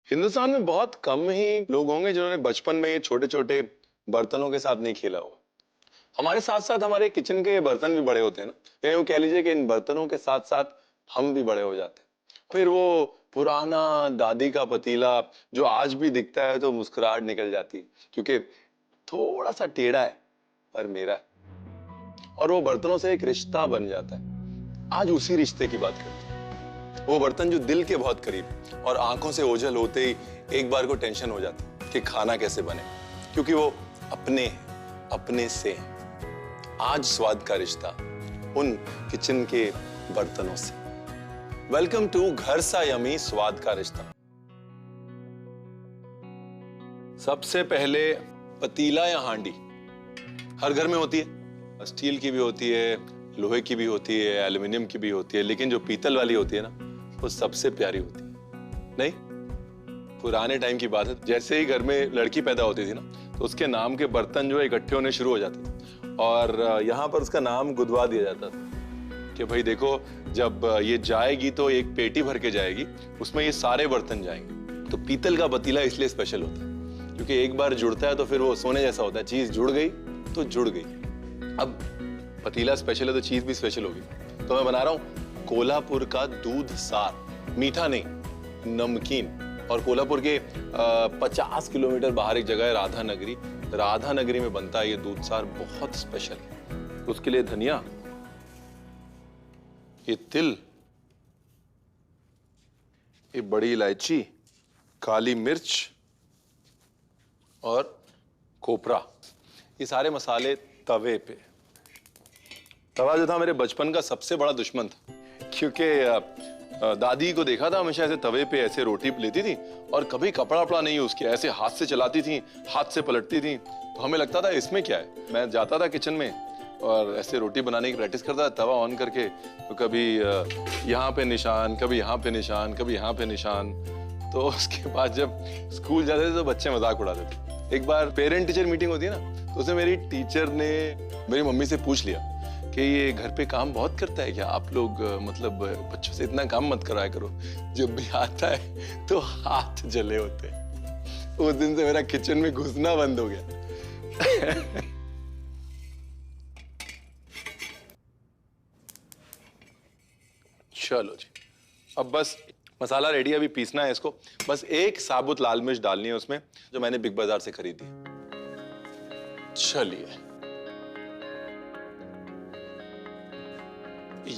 हिंदुस्तान में बहुत कम ही लोग होंगे जिन्होंने बचपन में ये छोटे छोटे बर्तनों के साथ नहीं खेला हो। हमारे साथ साथ हमारे किचन के बर्तन भी बड़े होते हैं ना, या यूं कह लीजिए कि इन बर्तनों के साथ साथ हम भी बड़े हो जाते हैं। फिर वो पुराना दादी का पतीला जो आज भी दिखता है तो मुस्कुराहट निकल जाती है, क्योंकि थोड़ा सा टेढ़ा है पर मेरा है। और वो बर्तनों से एक रिश्ता बन जाता है। आज उसी रिश्ते की बात करते हैं। वो बर्तन जो दिल के बहुत करीब और आंखों से ओझल होते ही एक बार को टेंशन हो जाती कि खाना कैसे बने, क्योंकि वो अपने अपने से हैं। आज स्वाद का रिश्ता उन किचन के बर्तनों से। वेलकम टू घर सा यमी स्वाद का रिश्ता। सबसे पहले पतीला या हांडी हर घर में होती है। स्टील की भी होती है, लोहे की भी होती है, एल्युमिनियम की भी होती है, लेकिन जो पीतल वाली होती है ना, वो सबसे प्यारी होती है। नहीं, पुराने टाइम की बात है, जैसे ही घर में लड़की पैदा होती थी ना, तो उसके नाम के बर्तन जो इकट्ठे होने शुरू हो जाते थे और यहाँ पर उसका नाम गुदवा दिया जाता था कि भाई देखो, जब ये जाएगी तो एक पेटी भर के जाएगी, उसमें ये सारे बर्तन जाएंगे। तो पीतल का पतीला इसलिए स्पेशल होता है क्योंकि एक बार जुड़ता है तो फिर वो सोने जैसा होता है। चीज जुड़ गई तो जुड़ गई। अब पतीला स्पेशल है तो चीज भी स्पेशल होगी। तो मैं बना रहा हूँ कोल्हापुर का दूध सार। मीठा नहीं, नमकीन। और कोल्हापुर के 50 किलोमीटर बाहर एक जगह है राधानगरी। राधानगरी में बनता है ये दूध सार, बहुत स्पेशल है। उसके लिए धनिया, ये तिल, ये बड़ी इलायची, काली मिर्च और कोपरा, ये सारे मसाले तवे पे। तवा जो था मेरे बचपन का सबसे बड़ा दुश्मन था, क्योंकि दादी को देखा था हमेशा ऐसे तवे पे ऐसे रोटी लेती थी और कभी कपड़ा वपड़ा नहीं यूज किया, ऐसे हाथ से चलाती थी, हाथ से पलटती थी। तो हमें लगता था इसमें क्या है। मैं जाता था किचन में और ऐसे रोटी बनाने की प्रैक्टिस करता था तवा ऑन करके, तो कभी यहाँ पे निशान, कभी यहाँ पे निशान, कभी यहाँ पे निशान। तो उसके बाद जब स्कूल जाते थे तो बच्चे मजाक उड़ाते थे। एक बार पेरेंट टीचर मीटिंग होती है ना, तो उसमें मेरी टीचर ने मेरी मम्मी से पूछ लिया कि ये घर पे काम बहुत करता है क्या, आप लोग मतलब बच्चों से इतना काम मत कराया करो, जब भी आता है तो हाथ जले होते हैं। उस दिन से मेरा किचन में घुसना बंद हो गया। चलो जी, अब बस मसाला रेडी है, अभी पीसना है इसको। बस एक साबुत लाल मिर्च डालनी है उसमें, जो मैंने बिग बाजार से खरीदी। चलिए,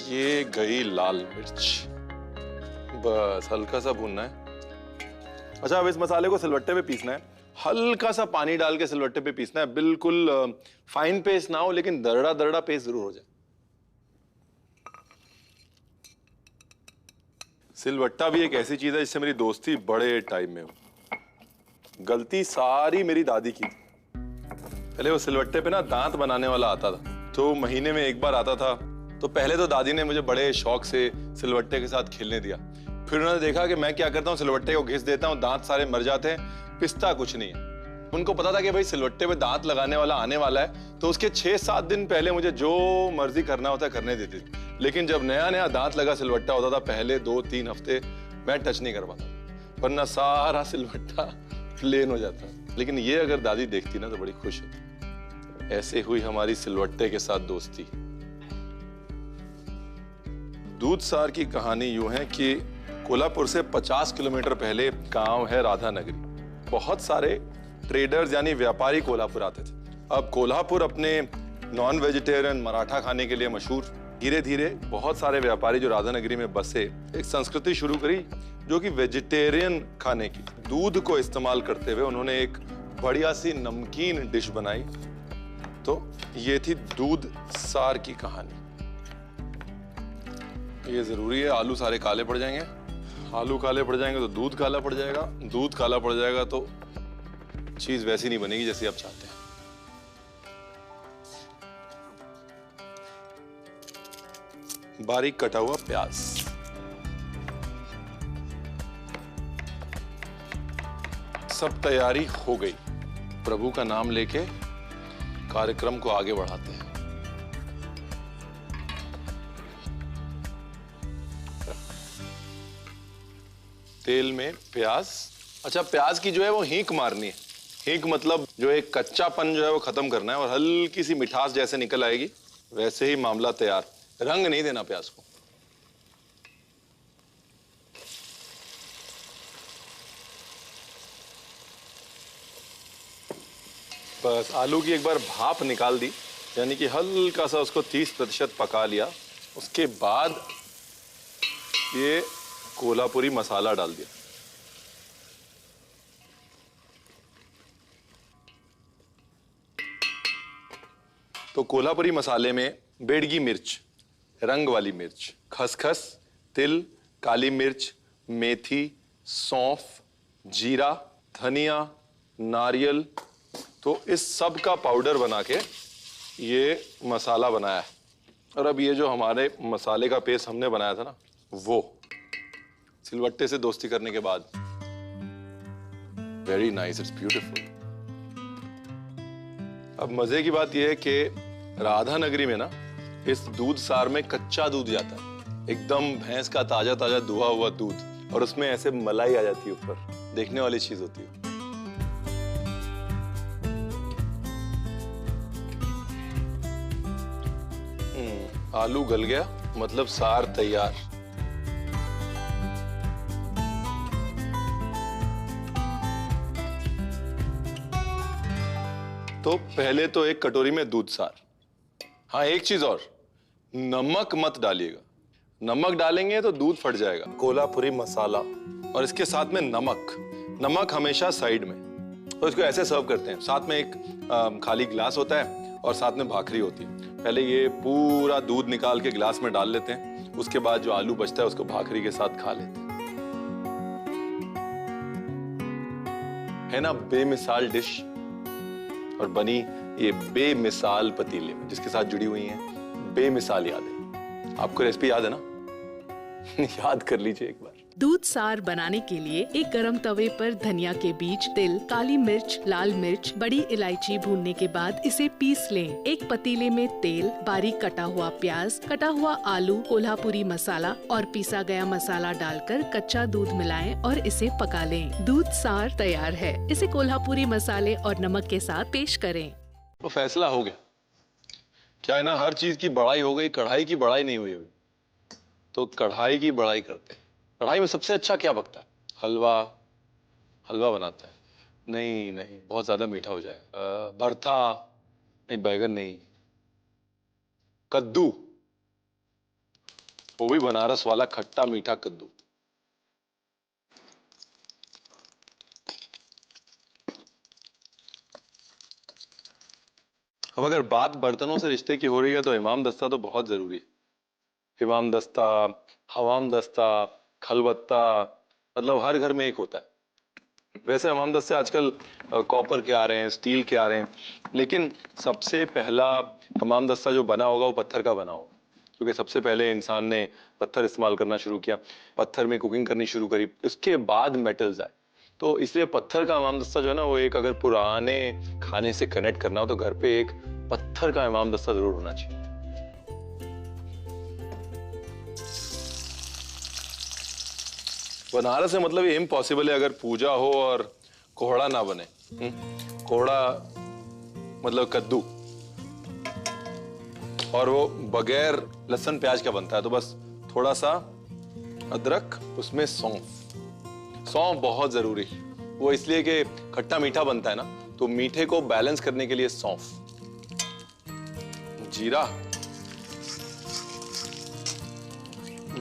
ये गई लाल मिर्च, बस हल्का सा भूनना है। अच्छा, अब इस मसाले को सिलवट्टे पे पीसना है। हल्का सा पानी डाल के सिलवट्टे पे पीसना है। बिल्कुल फाइन पेस्ट ना हो, लेकिन दरड़ा दरड़ा पेस्ट जरूर हो जाए। सिलवट्टा भी एक ऐसी चीज है जिससे मेरी दोस्ती बड़े टाइम में हो। गलती सारी मेरी दादी की थी। पहले वो सिलवट्टे पे ना दांत बनाने वाला आता था, तो महीने में एक बार आता था। तो पहले तो दादी ने मुझे बड़े शौक से सिलवट्टे के साथ खेलने दिया। फिर उन्होंने देखा कि मैं क्या करता हूँ, सिलवट्टे को घिस देता हूँ, दांत सारे मर जाते हैं, पिसता कुछ नहीं है। उनको पता था कि भाई सिलवट्टे पे दांत लगाने वाला आने वाला है, तो उसके 6-7 दिन पहले मुझे जो मर्जी करना होता है करने देते थे। लेकिन जब नया नया दांत लगा सिलवट्टा होता था, पहले 2-3 हफ्ते मैं टच नहीं कर पाता, वरना सारा सिलवट्टा प्लेन हो जाता। लेकिन ये अगर दादी देखती ना तो बड़ी खुश होती। ऐसे हुई हमारी सिलवट्टे के साथ दोस्ती। दूध सार की कहानी यूं है कि कोल्हापुर से 50 किलोमीटर पहले गांव है राधानगरी। बहुत सारे ट्रेडर्स यानी व्यापारी कोल्हापुर आते थे। अब कोल्हापुर अपने नॉन वेजिटेरियन मराठा खाने के लिए मशहूर। धीरे धीरे बहुत सारे व्यापारी जो राधानगरी में बसे, एक संस्कृति शुरू करी जो कि वेजिटेरियन खाने की। दूध को इस्तेमाल करते हुए उन्होंने एक बढ़िया सी नमकीन डिश बनाई। तो ये थी दूध सार की कहानी। ये जरूरी है, आलू सारे काले पड़ जाएंगे, आलू काले पड़ जाएंगे तो दूध काला पड़ जाएगा, दूध काला पड़ जाएगा तो चीज वैसी नहीं बनेगी जैसी आप चाहते हैं। बारीक कटा हुआ प्याज, सब तैयारी हो गई। प्रभु का नाम लेके कार्यक्रम को आगे बढ़ाते हैं। तेल में प्याज अच्छा, प्याज की जो है वो हींक मारनी है। हींक मतलब जो एक कच्चापन जो है वो खत्म करना है और हल्की सी मिठास जैसे निकल आएगी वैसे ही मामला तैयार। रंग नहीं देना प्याज को। बस आलू की एक बार भाप निकाल दी, यानी कि हल्का सा उसको 30% पका लिया। उसके बाद ये कोल्हापुरी मसाला डाल दिया। तो कोल्हापुरी मसाले में बेडगी मिर्च, रंग वाली मिर्च, खसखस, तिल, काली मिर्च, मेथी, सौंफ, जीरा, धनिया, नारियल, तो इस सब का पाउडर बना के ये मसाला बनाया है। और अब ये जो हमारे मसाले का पेस्ट हमने बनाया था ना, वो सिलवट्टे से दोस्ती करने के बाद, वेरी नाइस, इट्स ब्यूटीफुल। अब मजे की बात यह है कि राधा नगरी में ना इस दूध सार में कच्चा दूध जाता है, एकदम भैंस का ताजा ताजा दुहा हुआ दूध, और उसमें ऐसे मलाई आ जाती है ऊपर। देखने वाली चीज होती है। आलू गल गया मतलब सार तैयार। तो पहले तो एक कटोरी में दूध सार। हाँ, एक चीज और, नमक मत डालिएगा। नमक डालेंगे तो दूध फट जाएगा। कोल्हापुरी मसाला और इसके साथ में नमक। नमक हमेशा साइड में। तो इसको ऐसे सर्व करते हैं, साथ में एक खाली गिलास होता है और साथ में भाखरी होती है। पहले ये पूरा दूध निकाल के गिलास में डाल लेते हैं, उसके बाद जो आलू बचता है उसको भाखरी के साथ खा लेते हैं। है ना बेमिसाल डिश, और बनी ये बेमिसाल पतीले में, जिसके साथ जुड़ी हुई हैं बेमिसाल यादें। आपको रेसिपी याद है ना? याद कर लीजिए एक बार। दूध सार बनाने के लिए एक गरम तवे पर धनिया के बीज, तिल, काली मिर्च, लाल मिर्च, बड़ी इलायची भूनने के बाद इसे पीस लें। एक पतीले में तेल, बारीक कटा हुआ प्याज, कटा हुआ आलू, कोल्हापुरी मसाला और पीसा गया मसाला डालकर कच्चा दूध मिलाएं और इसे पका लें। दूध सार तैयार है। इसे कोल्हापुरी मसाले और नमक के साथ पेश करें। तो फैसला हो गया। क्या है ना, हर चीज की बड़ाई हो गई, कढ़ाई की बड़ाई नहीं हुई। तो कढ़ाई की बड़ाई करते हैं। कढ़ाई में सबसे अच्छा क्या पकता है? हलवा। हलवा बनाता है? नहीं नहीं, बहुत ज्यादा मीठा हो जाएगा। भरता? नहीं, बैगन नहीं। कद्दू, वो भी बनारस वाला खट्टा मीठा कद्दू। अब अगर बात बर्तनों से रिश्ते की हो रही है तो इमाम दस्ता तो बहुत जरूरी है। इमाम दस्ता, हमाम दस्ता, खलबत्ता, मतलब हर घर में एक होता है। वैसे हमाम दस्ते आजकल कॉपर के आ रहे हैं, स्टील के आ रहे हैं, लेकिन सबसे पहला हमाम दस्ता जो बना होगा वो पत्थर का बना होगा, क्योंकि सबसे पहले इंसान ने पत्थर इस्तेमाल करना शुरू किया, पत्थर में कुकिंग करनी शुरू करी, इसके बाद मेटल्स आए। तो इसलिए पत्थर का इमाम दस्ता जो है ना, वो एक, अगर पुराने खाने से कनेक्ट करना हो तो घर पे एक पत्थर का इमाम दस्ता जरूर होना चाहिए। बनारस में मतलब ये इम्पॉसिबल है अगर पूजा हो और कोहड़ा ना बने। कोहड़ा मतलब कद्दू, और वो बगैर लहसुन प्याज का बनता है। तो बस थोड़ा सा अदरक, उसमें सौंफ। सौंफ बहुत जरूरी, वो इसलिए कि खट्टा मीठा बनता है ना, तो मीठे को बैलेंस करने के लिए सौंफ। जीरा,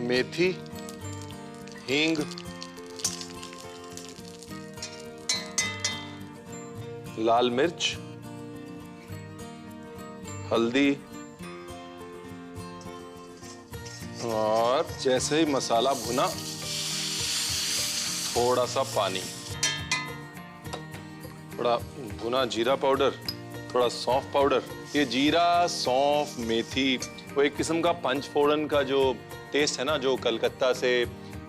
मेथी, हींग, लाल मिर्च, हल्दी, और जैसे ही मसाला भुना थोड़ा सा पानी, थोड़ा भुना जीरा पाउडर, थोड़ा सौंफ पाउडर। ये जीरा, सौंफ, मेथी, वो एक किस्म का पंचफोड़न का जो टेस्ट है ना, जो कलकत्ता से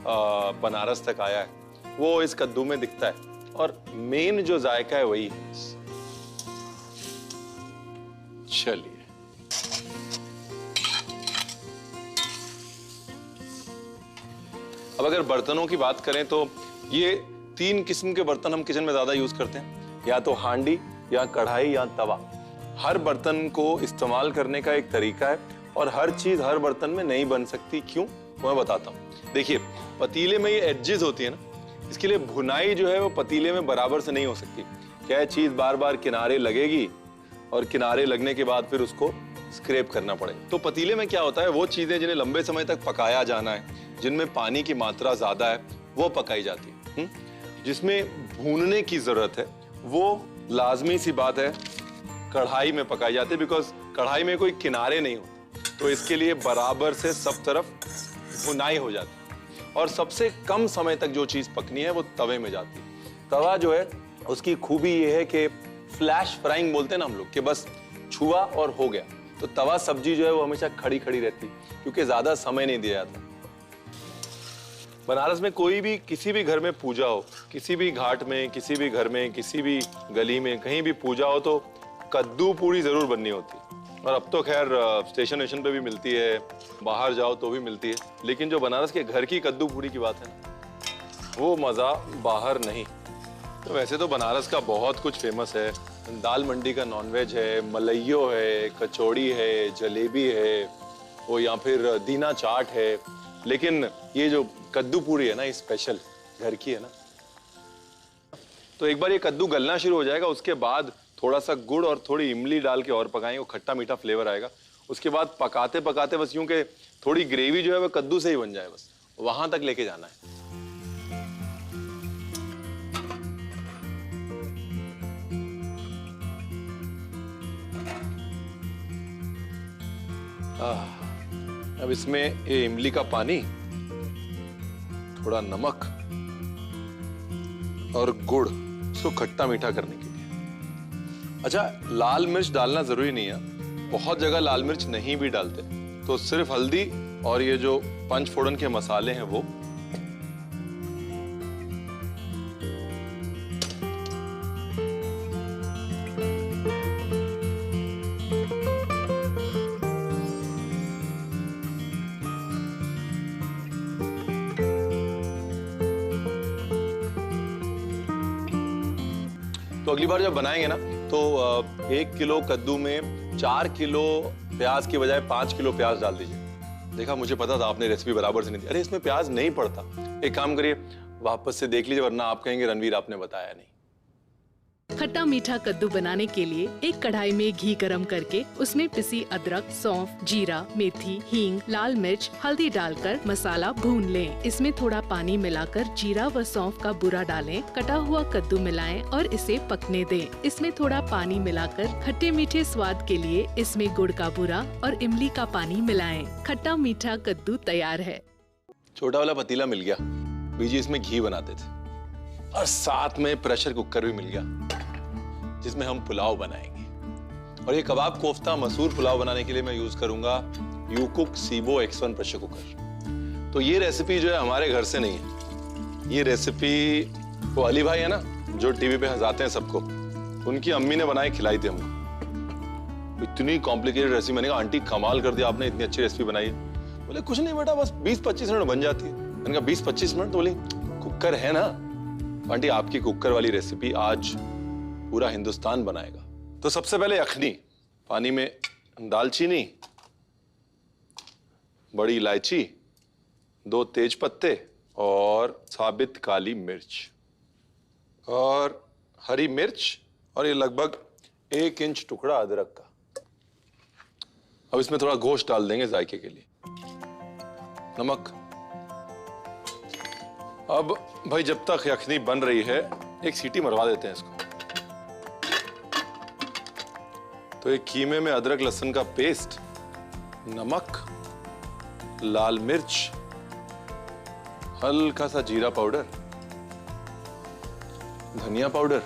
बनारस तक आया है, वो इस कद्दू में दिखता है। और मेन जो जायका है वही है। चलिए, अब अगर बर्तनों की बात करें तो ये तीन किस्म के बर्तन हम किचन में ज्यादा यूज करते हैं, या तो हांडी या कढ़ाई या तवा। हर बर्तन को इस्तेमाल करने का एक तरीका है और हर चीज हर बर्तन में नहीं बन सकती। क्यों, वो मैं बताता हूँ। देखिए, पतीले में ये एडजेस होती है ना, इसके लिए भुनाई जो है वो पतीले में बराबर से नहीं हो सकती। क्या है, चीज बार बार किनारे लगेगी और किनारे लगने के बाद फिर उसको स्क्रैप करना पड़ेगा। तो पतीले में क्या होता है, वो चीजें जिन्हें लंबे समय तक पकाया जाना है, जिनमें पानी की मात्रा ज्यादा है, वो पकाई जाती है। जिसमें भूनने की जरूरत है, वो लाजमी सी बात है कढ़ाई में पकाई जाती है, बिकॉज कढ़ाई में कोई किनारे नहीं होते, तो इसके लिए बराबर से सब तरफ भुनाई हो जाती है। और सबसे कम समय तक जो चीज पकनी है वो तवे में जाती है। तवा जो है उसकी खूबी ये है कि फ्लैश फ्राइंग बोलते हैं ना हम लोग, कि बस छुआ और हो गया। तो तवा सब्जी जो है वो हमेशा खड़ी खड़ी रहती, क्योंकि ज्यादा समय नहीं दिया जाता। बनारस में कोई भी किसी भी घर में पूजा हो, किसी भी घाट में, किसी भी घर में, किसी भी गली में, कहीं भी पूजा हो, तो कद्दू पूरी जरूर बननी होती है। और अब तो खैर स्टेशन वेशन पे भी मिलती है, बाहर जाओ तो भी मिलती है। लेकिन जो बनारस के घर की कद्दू पूरी की बात है ना, वो मजा बाहर नहीं। तो वैसे तो बनारस का बहुत कुछ फेमस है। दाल मंडी का नॉनवेज है, मलइयो है, कचौड़ी है, जलेबी है, वो या फिर दीना चाट है। लेकिन ये जो कद्दू पूरी है ना, ये स्पेशल घर की है ना। तो एक बार ये कद्दू गलना शुरू हो जाएगा, उसके बाद थोड़ा सा गुड़ और थोड़ी इमली डाल के और पकाएंगे, वो खट्टा मीठा फ्लेवर आएगा। उसके बाद पकाते पकाते बस यूं के थोड़ी ग्रेवी जो है वो कद्दू से ही बन जाए, बस वहां तक लेके जाना है। अब इसमें ये इमली का पानी, थोड़ा नमक और गुड़, इसको खट्टा मीठा करने के लिए। अच्छा, लाल मिर्च डालना जरूरी नहीं है, बहुत जगह लाल मिर्च नहीं भी डालते, तो सिर्फ हल्दी और ये जो पंचफोड़न के मसाले हैं वो। तो अगली बार जब बनाएंगे ना, तो 1 किलो कद्दू में 4 किलो प्याज की बजाय 5 किलो प्याज डाल दीजिए। देखा, मुझे पता था आपने रेसिपी बराबर से नहीं दी। अरे इसमें प्याज नहीं पड़ता। एक काम करिए, वापस से देख लीजिए, वरना आप कहेंगे रणवीर आपने बताया नहीं। खट्टा मीठा कद्दू बनाने के लिए एक कढ़ाई में घी गरम करके उसमें पिसी अदरक, सौंफ, जीरा, मेथी, हींग, लाल मिर्च, हल्दी डालकर मसाला भून लें। इसमें थोड़ा पानी मिलाकर जीरा व सौंफ का बूरा डालें, कटा हुआ कद्दू मिलाएं और इसे पकने दें। इसमें थोड़ा पानी मिलाकर खट्टे मीठे स्वाद के लिए इसमें गुड़ का बूरा और इमली का पानी मिलाएं। खट्टा मीठा कद्दू तैयार है। छोटा वाला पतीला मिल गया, बीजी इसमें घी बनाते थे, और साथ में प्रेशर कुकर भी मिल गया जिसमें हम पुलाव बनाएंगे। और ये कबाब कोफ्ता मसूर पुलाव बनाने के लिए मैं यूज करूंगा यूकुक सीबो X1 प्रेशर कुकर। तो ये रेसिपी जो है हमारे घर से नहीं है, ये रेसिपी वो अली भाई है ना जो टीवी पे हंसाते हैं सबको, उनकी अम्मी ने बनाई खिलाई थी हमको। इतनी कॉम्प्लिकेटेड रेसिपी, मैंने कहा आंटी कमाल कर दिया आपने, इतनी अच्छी रेसिपी बनाई है। बोले कुछ नहीं बेटा, बस 20-25 मिनट बन जाती है। मैंने कहा 20-25 मिनट? तो बोली कुकर है ना। आंटी आपकी कुकर वाली रेसिपी आज पूरा हिंदुस्तान बनाएगा। तो सबसे पहले यखनी, पानी में दालचीनी, बड़ी इलायची, 2 तेज पत्ते और साबित काली मिर्च और हरी मिर्च, और ये लगभग 1 इंच टुकड़ा अदरक का। अब इसमें थोड़ा गोश्त डाल देंगे जायके के लिए, नमक। अब भाई जब तक यखनी बन रही है, एक सीटी मरवा देते हैं इसको। तो एक कीमे में अदरक लहसुन का पेस्ट, नमक, लाल मिर्च, हल्का सा जीरा पाउडर, धनिया पाउडर।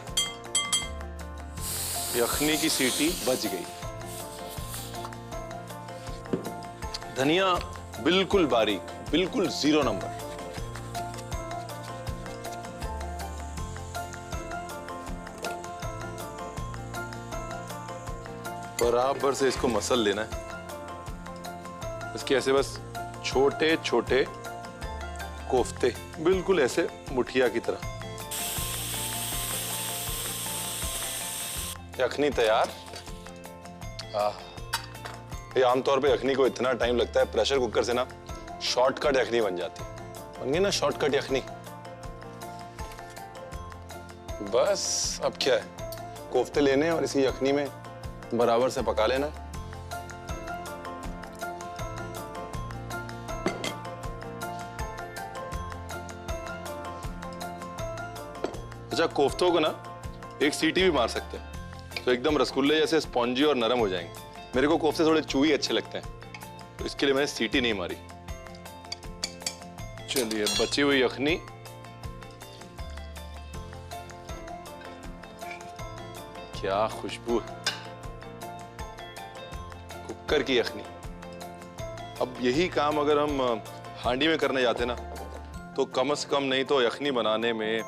यखनी की सीटी बज गई। धनिया बिल्कुल बारीक, बिल्कुल 0 नंबर। बराबर से इसको मसल लेना है। इसके ऐसे बस छोटे छोटे कोफ्ते, बिल्कुल ऐसे मुठिया की तरह। यखनी तैयार। ये आमतौर पे यखनी को इतना टाइम लगता है, प्रेशर कुकर से ना शॉर्टकट यखनी बन जाती है। बन गई ना शॉर्टकट यखनी। बस अब क्या है, कोफ्ते लेने और इसी यखनी में बराबर से पका लेना। अच्छा, कोफ्तों को ना एक सीटी भी मार सकते हैं तो एकदम रसगुल्ले जैसे स्पॉन्जी और नरम हो जाएंगे। मेरे को कोफ्ते थोड़े चूई अच्छे लगते हैं तो इसके लिए मैंने सीटी नहीं मारी। चलिए, बची हुई यखनी क्या खुशबू है, कुकर की यखनी। अब यही काम अगर हम हांडी में करने जाते ना तो कम से कम नहीं तो यखनी बनाने में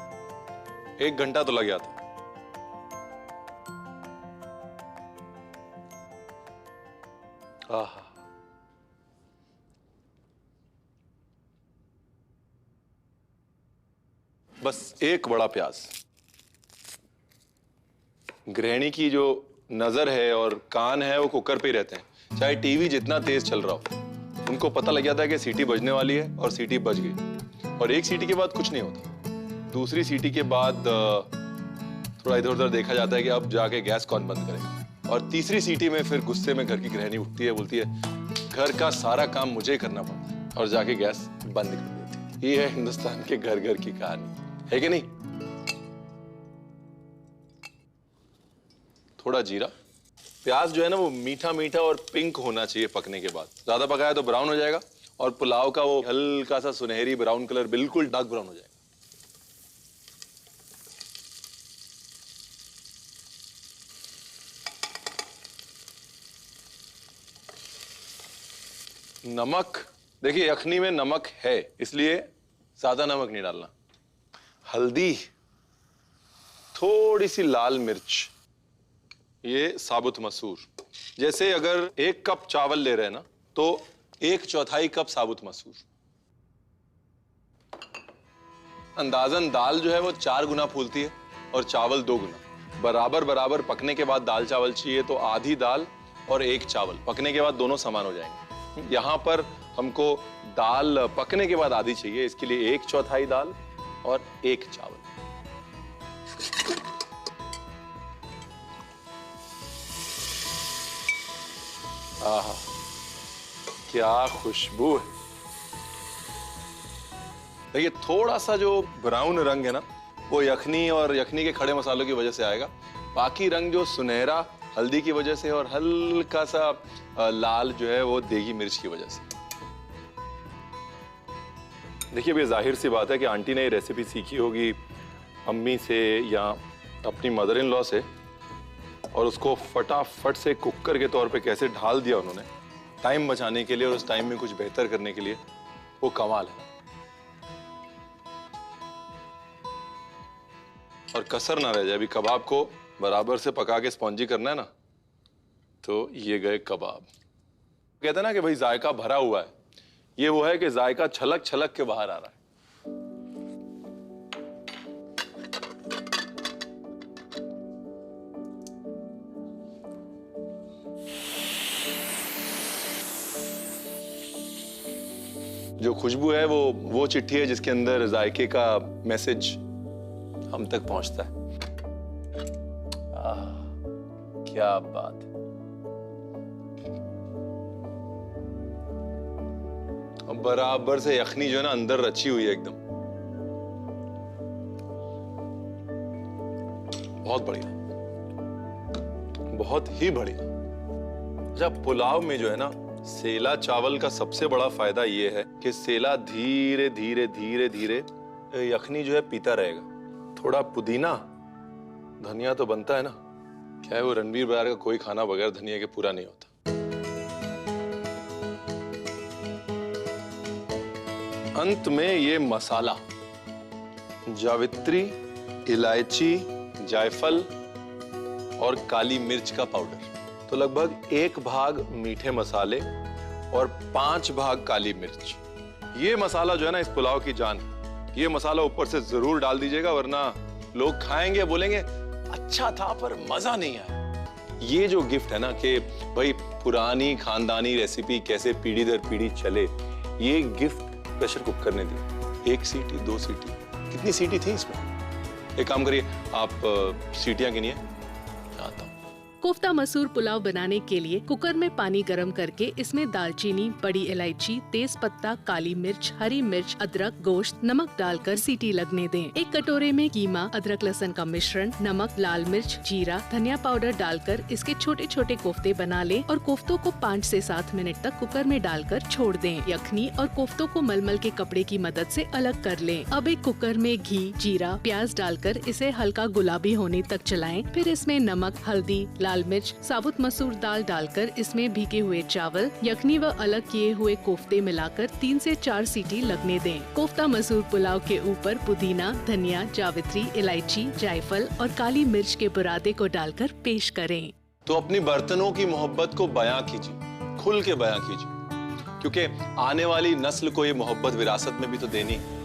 1 घंटा तो लग जाता। आहा, बस एक बड़ा प्याज। गृहिणी की जो नजर है और कान है वो कुकर पे ही रहते हैं, चाहे टीवी जितना तेज चल रहा हो। उनको पता लग जाता है कि सीटी बजने वाली है और सीटी बज गई। और एक सीटी के बाद कुछ नहीं होता, दूसरी सीटी के बाद थोड़ा इधर उधर देखा जाता है कि अब जाके गैस कौन बंद करेगा। और तीसरी सीटी में फिर गुस्से में घर की गृहिणी उठती है, बोलती है घर का सारा काम मुझे ही करना पड़ता है, और जाके गैस बंद कर देती है। ये है हिंदुस्तान के घर घर की कहानी, है कि नहीं? थोड़ा जीरा। प्याज जो है ना वो मीठा मीठा और पिंक होना चाहिए पकने के बाद। ज्यादा पकाया तो ब्राउन हो जाएगा और पुलाव का वो हल्का सा सुनहरी ब्राउन कलर, बिल्कुल डार्क ब्राउन हो जाएगा। नमक, देखिए यखनी में नमक है इसलिए ज्यादा नमक नहीं डालना। हल्दी, थोड़ी सी लाल मिर्च, ये साबुत मसूर। जैसे अगर 1 कप चावल ले रहे हैं ना तो 1/4 कप साबुत मसूर। अंदाजन दाल जो है वो 4 गुना फूलती है और चावल 2 गुना। बराबर बराबर पकने के बाद दाल चावल चाहिए तो आधी दाल और 1 चावल। पकने के बाद दोनों समान हो जाएंगे। यहां पर हमको दाल पकने के बाद आधी चाहिए, इसके लिए 1/4 दाल और 1 चावल। आहा, क्या खुशबू है। देखिए थोड़ा सा जो ब्राउन रंग है ना वो यखनी और यखनी के खड़े मसालों की वजह से आएगा। बाकी रंग जो सुनहरा हल्दी की वजह से और हल्का सा लाल जो है वो देगी मिर्च की वजह से। देखिए ये जाहिर सी बात है कि आंटी ने ये रेसिपी सीखी होगी अम्मी से या अपनी मदर इन लॉ से, और उसको फटाफट से कुकर के तौर पे कैसे ढाल दिया उन्होंने टाइम बचाने के लिए और उस टाइम में कुछ बेहतर करने के लिए, वो कमाल है। और कसर ना रह जाए। अभी कबाब को बराबर से पका के स्पॉन्जी करना है ना, तो ये गए कबाब। कहते हैं ना कि भाई जायका भरा हुआ है, ये वो है कि जायका छलक छलक के बाहर आ रहा है। जो खुशबू है वो चिट्ठी है जिसके अंदर जायके का मैसेज हम तक पहुंचता है। क्या बात है। बराबर से यखनी जो है ना अंदर रची हुई है एकदम, बहुत बढ़िया, बहुत ही बढ़िया। अच्छा, पुलाव में जो है ना सेला चावल का सबसे बड़ा फायदा ये है कि सेला धीरे धीरे धीरे धीरे यखनी जो है पीता रहेगा। थोड़ा पुदीना धनिया तो बनता है ना, क्या है वो रणवीर बरार का कोई खाना बगैर धनिया के पूरा नहीं होता। अंत में ये मसाला, जावित्री, इलायची, जायफल और काली मिर्च का पाउडर, तो लगभग 1 भाग मीठे मसाले और 5 भाग काली मिर्च। ये मसाला जो है ना इस पुलाव की जान है। ये मसाला ऊपर से जरूर डाल दीजिएगा, वरना लोग खाएंगे बोलेंगे अच्छा था पर मजा नहीं आया। ये जो गिफ्ट है ना कि भाई पुरानी खानदानी रेसिपी कैसे पीढ़ी दर पीढ़ी चले, ये गिफ्ट प्रेशर कुकर ने दी। 1 सीटी 2 सीटी, कितनी सीटी थी इसमें? एक काम करिए आप सीटियां गिनिए, आता हूं। कोफ्ता मसूर पुलाव बनाने के लिए कुकर में पानी गरम करके इसमें दालचीनी, बड़ी इलायची, तेज पत्ता, काली मिर्च, हरी मिर्च, अदरक, गोश्त, नमक डालकर सीटी लगने दें। एक कटोरे में कीमा, अदरक लहसुन का मिश्रण, नमक, लाल मिर्च, जीरा, धनिया पाउडर डालकर इसके छोटे छोटे कोफ्ते बना लें और कोफ्तों को 5 से 7 मिनट तक कुकर में डालकर छोड़ दें। यखनी और कोफ्तों को मलमल के कपड़े की मदद से अलग कर लें। अब एक कुकर में घी, जीरा, प्याज डालकर इसे हल्का गुलाबी होने तक चलाएं। फिर इसमें नमक, हल्दी, लाल मिर्च, साबुत मसूर दाल डालकर इसमें भीगे हुए चावल, यखनी व अलग किए हुए कोफ्ते मिलाकर 3 से 4 सीटी लगने दें। कोफ्ता मसूर पुलाव के ऊपर पुदीना, धनिया, जावित्री, इलायची, जायफल और काली मिर्च के बुरादे को डालकर पेश करें। तो अपनी बर्तनों की मोहब्बत को बयां कीजिए, खुल के बयां कीजिए, क्योंकि आने वाली नस्ल को ये मोहब्बत विरासत में भी तो देनी है।